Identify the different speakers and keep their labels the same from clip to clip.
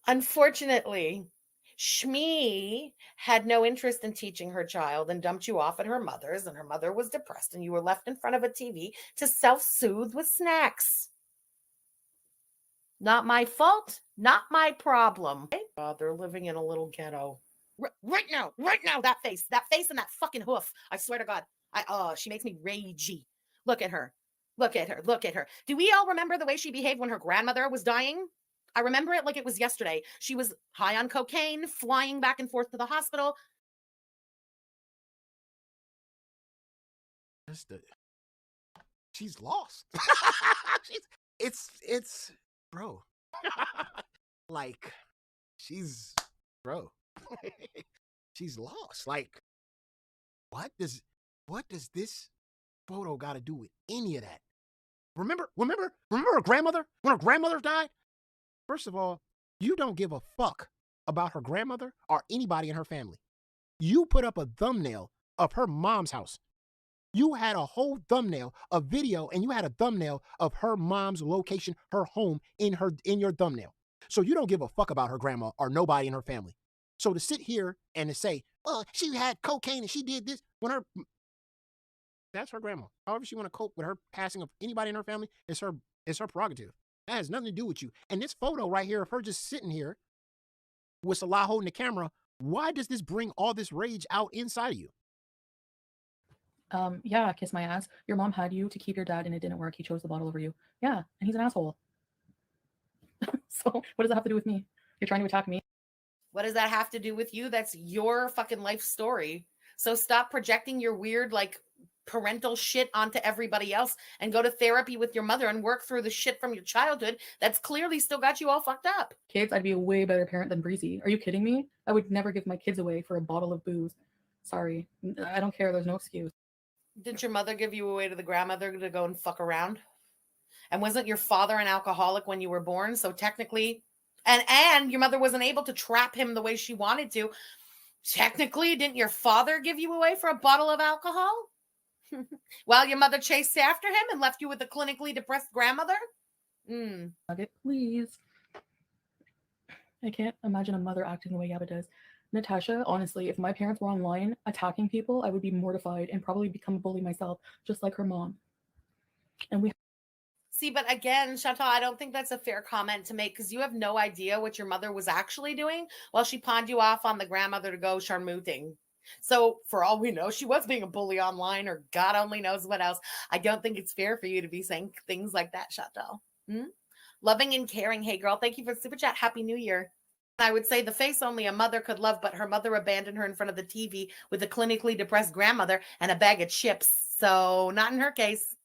Speaker 1: Unfortunately, Shmi had no interest in teaching her child and dumped you off at her mother's, and her mother was depressed, and you were left in front of a TV to self-soothe with snacks. Not my fault, not my problem. They're living in a little ghetto. Right now, that face and that fucking hoof. I swear to God. She makes me ragey. Look at her. Look at her. Look at her. Do we all remember the way she behaved when her grandmother was dying? I remember it like it was yesterday. She was high on cocaine, flying back and forth to the hospital.
Speaker 2: She's lost. It's bro. Like, bro. She's lost. Like, what does this photo got to do with any of that? Remember her grandmother? When her grandmother died? First of all, you don't give a fuck about her grandmother or anybody in her family. You put up a thumbnail of her mom's house. You had a whole thumbnail, a video, and you had a thumbnail of her mom's location, her home in your thumbnail. So you don't give a fuck about her grandma or nobody in her family. So to sit here and to say, well, she had cocaine and she did this when that's her grandma. However she want to cope with her passing of anybody in her family, it's her prerogative. That has nothing to do with you. And this photo right here of her just sitting here with Salah holding the camera, why does this bring all this rage out inside of you?
Speaker 3: Yeah, kiss my ass. Your mom had you to keep your dad and it didn't work. He chose the bottle over you. Yeah, and he's an asshole. So what does that have to do with me? You're trying to attack me.
Speaker 1: What does that have to do with you? That's your fucking life story. So stop projecting your weird, like, parental shit onto everybody else and go to therapy with your mother and work through the shit from your childhood that's clearly still got you all fucked up.
Speaker 3: Kids, I'd be a way better parent than Breezy. Are you kidding me? I would never give my kids away for a bottle of booze. Sorry. I don't care. There's no excuse.
Speaker 1: Didn't your mother give you away to the grandmother to go and fuck around? And wasn't your father an alcoholic when you were born? So technically, and your mother wasn't able to trap him the way she wanted to. Technically, didn't your father give you away for a bottle of alcohol? While your mother chased after him and left you with a clinically depressed grandmother?
Speaker 3: Nugget, please. I can't imagine a mother acting the way Yaba does. Natasha, honestly, if my parents were online attacking people, I would be mortified and probably become a bully myself, just like her mom. And we
Speaker 1: see, but again, Chantal, I don't think that's a fair comment to make because you have no idea what your mother was actually doing while she pawned you off on the grandmother to go charmooting. So for all we know, she was being a bully online or God only knows what else. I don't think it's fair for you to be saying things like that, Chantal. Loving and caring. Hey, girl, thank you for the super chat. Happy New Year. I would say the face only a mother could love, but her mother abandoned her in front of the TV with a clinically depressed grandmother and a bag of chips. So not in her case.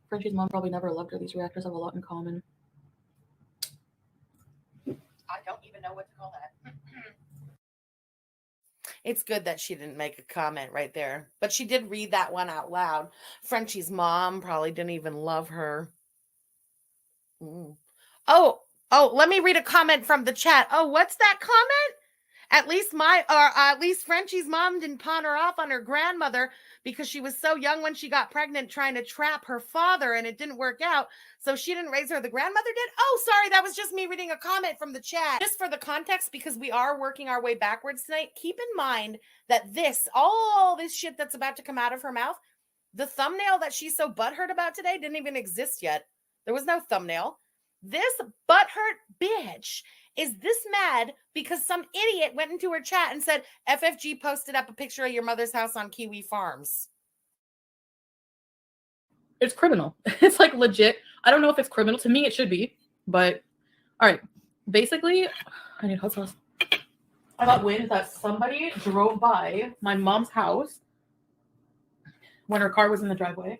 Speaker 3: Frenchie's mom probably never loved her. These reactors have a lot in common.
Speaker 1: I don't even know what to call that. It's good that she didn't make a comment right there, but she did read that one out loud. Frenchie's mom probably didn't even love her. Oh, let me read a comment from the chat. Oh, what's that comment? At least Frenchie's mom didn't pawn her off on her grandmother because she was so young when she got pregnant trying to trap her father and it didn't work out. So she didn't raise her. The grandmother did. Oh, sorry. That was just me reading a comment from the chat. Just for the context, because we are working our way backwards tonight, keep in mind that all this shit that's about to come out of her mouth, the thumbnail that she's so butthurt about today didn't even exist yet. There was no thumbnail. This butthurt bitch is this mad because some idiot went into her chat and said, FFG posted up a picture of your mother's house on Kiwi Farms.
Speaker 3: It's criminal. It's like legit. I don't know if it's criminal. To me, it should be. But, all right. Basically, I need hot sauce. I got wind that somebody drove by my mom's house when her car was in the driveway.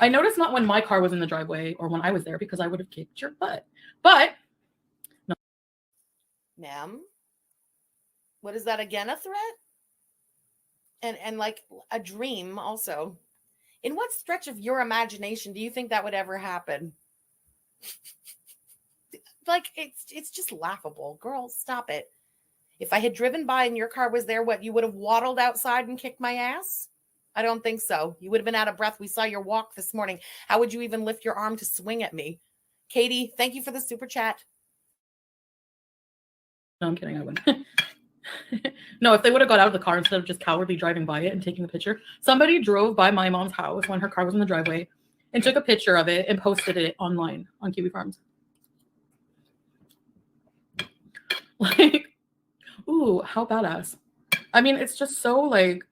Speaker 3: I noticed not when my car was in the driveway or when I was there because I would have kicked your butt. But no.
Speaker 1: Ma'am, what is that again? A threat? And like a dream also. In what stretch of your imagination do you think that would ever happen? Like, it's just laughable. Girl, stop it. If I had driven by and your car was there, what, you would have waddled outside and kicked my ass? I don't think so. You would have been out of breath. We saw your walk this morning. How would you even lift your arm to swing at me? Katie, thank you for the super chat.
Speaker 3: No, I'm kidding. I wouldn't. No, if they would have got out of the car instead of just cowardly driving by it and taking the picture. Somebody drove by my mom's house when her car was in the driveway and took a picture of it and posted it online on Kiwi Farms. Like, ooh, how badass. I mean, it's just so like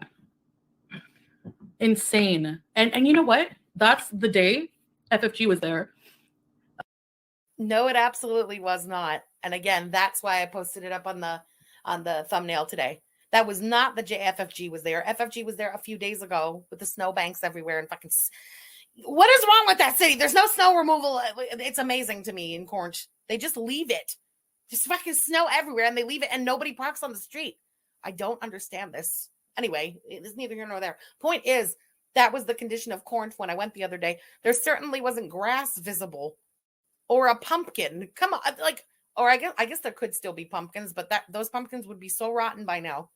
Speaker 3: insane. And you know what? That's the day FFG was there.
Speaker 1: No, it absolutely was not. And again, that's why I posted it up on the thumbnail today. That was not the FFG was there. FFG was there a few days ago with the snowbanks everywhere and fucking. What is wrong with that city? There's no snow removal. It's amazing to me in Cornish. They just leave it. Just fucking snow everywhere and they leave it and nobody parks on the street. I don't understand this. Anyway, it's neither here nor there. Point is, that was the condition of Corinth when I went the other day. There certainly wasn't grass visible or a pumpkin. Come on, like, or I guess there could still be pumpkins, but those pumpkins would be so rotten by now.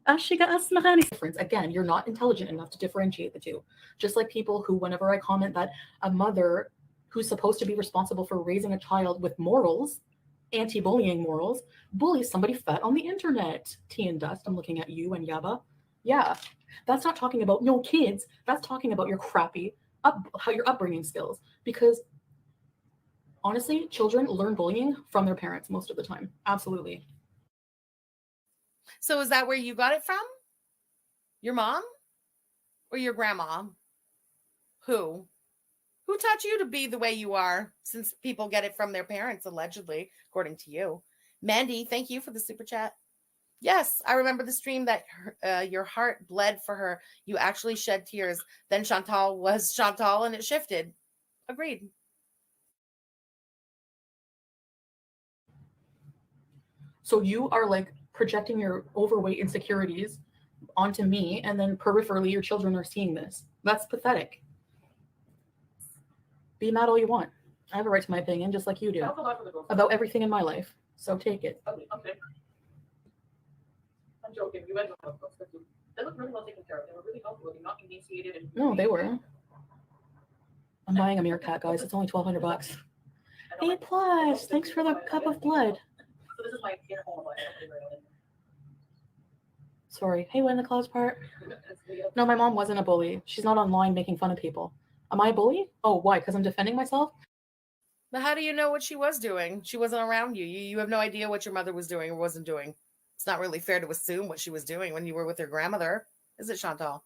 Speaker 3: Difference. Again, you're not intelligent enough to differentiate the two. Just like people who, whenever I comment that a mother who's supposed to be responsible for raising a child with morals, anti-bullying morals, bullies somebody fat on the internet. Tea and Dust, I'm looking at you and Yaba. Yeah, that's not talking about no kids. That's talking about your crappy how your upbringing skills. Because honestly, children learn bullying from their parents most of the time. Absolutely.
Speaker 1: So is that where you got it from? Your mom or your grandma? Who taught you to be the way you are, since people get it from their parents, allegedly, according to you? Mandy, thank you for the super chat. Yes, I remember the stream that your heart bled for her. You actually shed tears. Then Chantal was Chantal and it shifted. Agreed.
Speaker 3: So you are like projecting your overweight insecurities onto me, and then peripherally your children are seeing this. That's pathetic. Be mad all you want. I have a right to my opinion, just like you do, about everything in my life. So take it. Okay. I'm joking. You guys don't have books. They look really well taken care of. They were really comfortable. They're not emaciated. No, they were. I'm buying a meerkat, guys. It's only $1,200. A+. Thanks for the cup of blood. So this is my home. Sorry. Hey, when the clouds part? No, my mom wasn't a bully. She's not online making fun of people. Am I a bully? Oh, why? Because I'm defending myself?
Speaker 1: But how do you know what she was doing? She wasn't around you. You have no idea what your mother was doing or wasn't doing. It's not really fair to assume what she was doing when you were with your grandmother, is it, Chantal?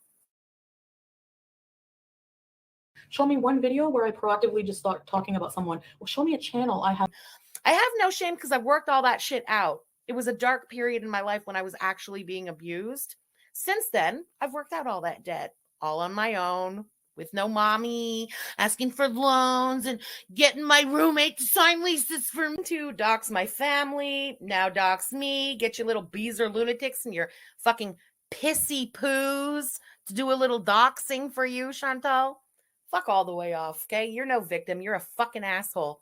Speaker 3: Show me one video where I proactively just start talking about someone. Well, show me a channel. I have
Speaker 1: no shame because I've worked all that shit out. It was a dark period in my life when I was actually being abused. Since then, I've worked out all that debt all on my own, with no mommy asking for loans and getting my roommate to sign leases for me to dox my family. Now dox me. Get your little beezer lunatics and your fucking pissy poos to do a little doxing for you, Chantal. Fuck all the way off, okay? You're no victim. You're a fucking asshole.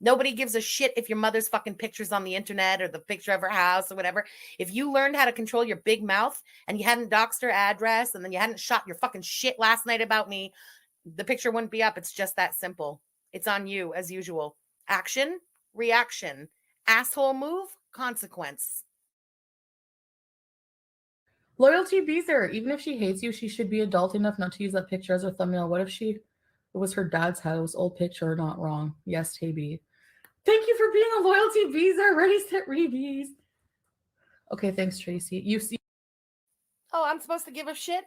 Speaker 1: Nobody gives a shit if your mother's fucking picture's on the internet or the picture of her house or whatever. If you learned how to control your big mouth and you hadn't doxed her address and then you hadn't shot your fucking shit last night about me, the picture wouldn't be up. It's just that simple. It's on you as usual. Action, reaction. Asshole move, consequence.
Speaker 3: Loyalty Beezer. Even if she hates you, she should be adult enough not to use that picture as her thumbnail. What if it was her dad's house? Old picture, not wrong. Yes, Taby. Thank you for being a loyalty Beezer. Ready, set, rebees. Okay, thanks, Tracy. You see.
Speaker 1: Oh, I'm supposed to give a shit?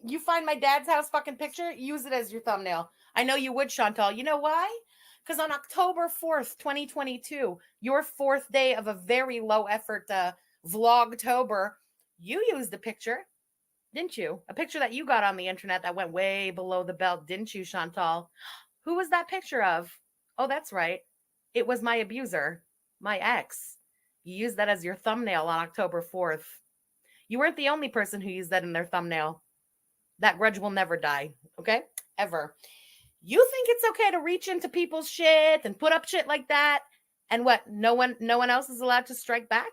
Speaker 1: You find my dad's house fucking picture, use it as your thumbnail. I know you would, Chantal. You know why? Because on October 4th, 2022, your fourth day of a very low effort vlogtober, you used a picture, didn't you? A picture that you got on the internet that went way below the belt, didn't you, Chantal? Who was that picture of? Oh, that's right. It was my abuser, my ex. You used that as your thumbnail on October 4th. You weren't the only person who used that in their thumbnail. That grudge will never die, okay? Ever. You think it's okay to reach into people's shit and put up shit like that? And what? No one else is allowed to strike back?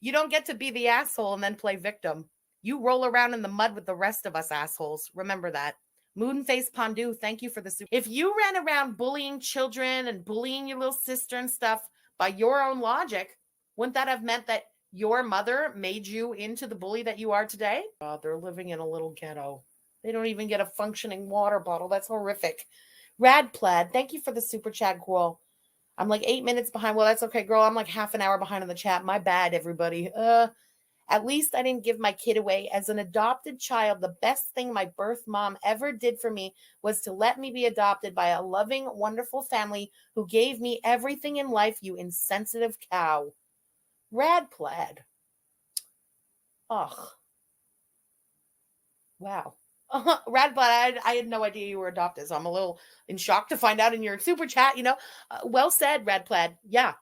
Speaker 1: You don't get to be the asshole and then play victim. You roll around in the mud with the rest of us assholes. Remember that. Moonface Pondu, thank you for the super. If you ran around bullying children and bullying your little sister and stuff by your own logic, wouldn't that have meant that your mother made you into the bully that you are today? Oh, they're living in a little ghetto. They don't even get a functioning water bottle. That's horrific. Rad Plaid, thank you for the super chat, Gorl. I'm like 8 minutes behind. Well, that's okay, girl. I'm like half an hour behind on the chat. My bad, everybody. At least I didn't give my kid away. As an adopted child, the best thing my birth mom ever did for me was to let me be adopted by a loving, wonderful family who gave me everything in life, you insensitive cow. Rad Plaid. Ugh. Wow. Rad Plaid, I had no idea you were adopted, so I'm a little in shock to find out in your super chat, well said, Rad Plaid. Yeah.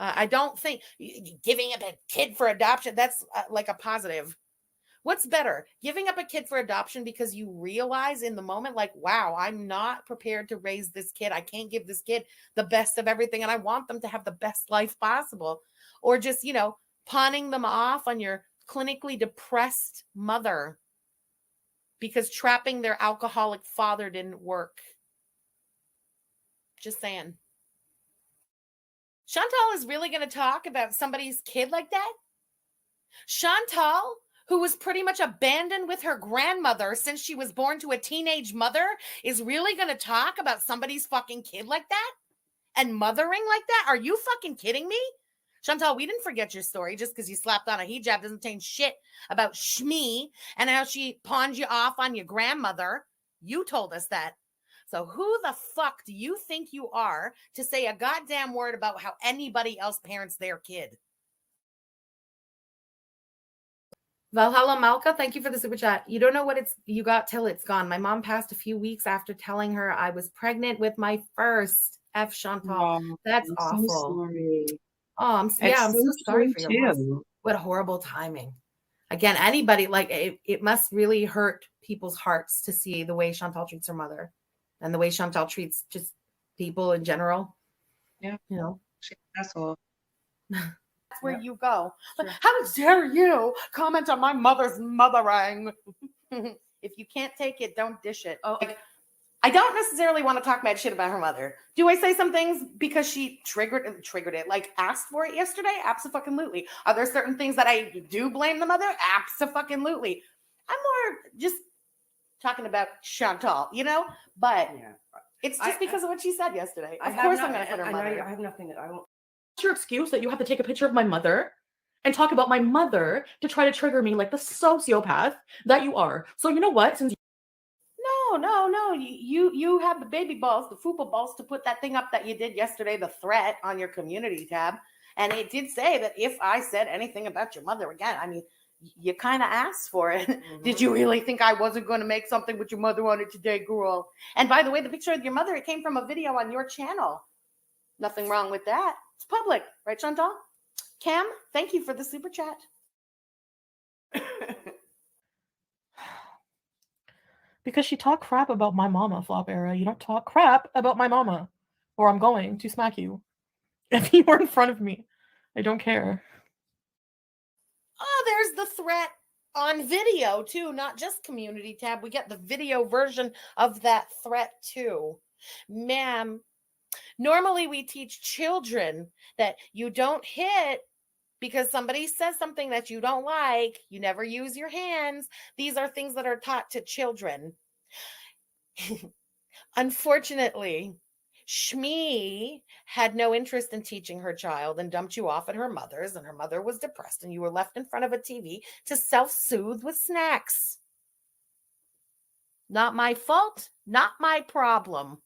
Speaker 1: I don't think giving up a kid for adoption, that's like a positive. What's better, giving up a kid for adoption because you realize in the moment, like, wow, I'm not prepared to raise this kid. I can't give this kid the best of everything, and I want them to have the best life possible. Or just, pawning them off on your clinically depressed mother because trapping their alcoholic father didn't work. Just saying. Chantal is really going to talk about somebody's kid like that? Chantal, who was pretty much abandoned with her grandmother since she was born to a teenage mother, is really going to talk about somebody's fucking kid like that? And mothering like that? Are you fucking kidding me? Chantal, we didn't forget your story. Just because you slapped on a hijab doesn't change shit about Shmi and how she pawned you off on your grandmother. You told us that. So who the fuck do you think you are to say a goddamn word about how anybody else parents their kid? Valhalla Malka, thank you for the super chat. You don't know what you got till it's gone. My mom passed a few weeks after telling her I was pregnant with my first. F Chantal.
Speaker 4: Oh,
Speaker 1: That's
Speaker 4: I'm
Speaker 1: awful.
Speaker 4: so sorry.
Speaker 1: Oh, I'm so sorry for your loss. What horrible timing. Again, anybody, like, it must really hurt people's hearts to see the way Chantal treats her mother and the way Chantal treats just people in general.
Speaker 4: Yeah. She's an asshole.
Speaker 1: That's where you go. Sure. Like, how dare you comment on my mother's mothering? If you can't take it, don't dish it. Oh, like, I don't necessarily want to talk bad shit about her mother. Do I say some things because she triggered it, like asked for it yesterday? Absolutely. Are there certain things that I do blame the mother? Absolutely. I'm more just talking about Chantal, But it's just because of what she said yesterday. Of course I'm going to put her mother.
Speaker 5: I have nothing that I won't.
Speaker 3: What's your excuse that you have to take a picture of my mother and talk about my mother to try to trigger me like the sociopath that you are? So you know what? Since
Speaker 1: No. You have the baby balls, the fupa balls to put that thing up that you did yesterday, the threat on your community tab. And it did say that if I said anything about your mother again, I mean, you kind of asked for it. Mm-hmm. Did you really think I wasn't going to make something with your mother on it today, girl? And by the way, the picture of your mother, it came from a video on your channel. Nothing wrong with that. It's public, right, Chantal? Cam, thank you for the super chat.
Speaker 3: Because she talked crap about my mama, Flop Era. You don't talk crap about my mama, or I'm going to smack you. If you were in front of me, I don't care.
Speaker 1: Oh, there's the threat on video, too, not just community tab. We get the video version of that threat, too. Ma'am, normally we teach children that you don't hit because somebody says something that you don't like. You never use your hands. These are things that are taught to children. Unfortunately, Shmi had no interest in teaching her child and dumped you off at her mother's, and her mother was depressed, and you were left in front of a TV to self-soothe with snacks. Not my fault, not my problem.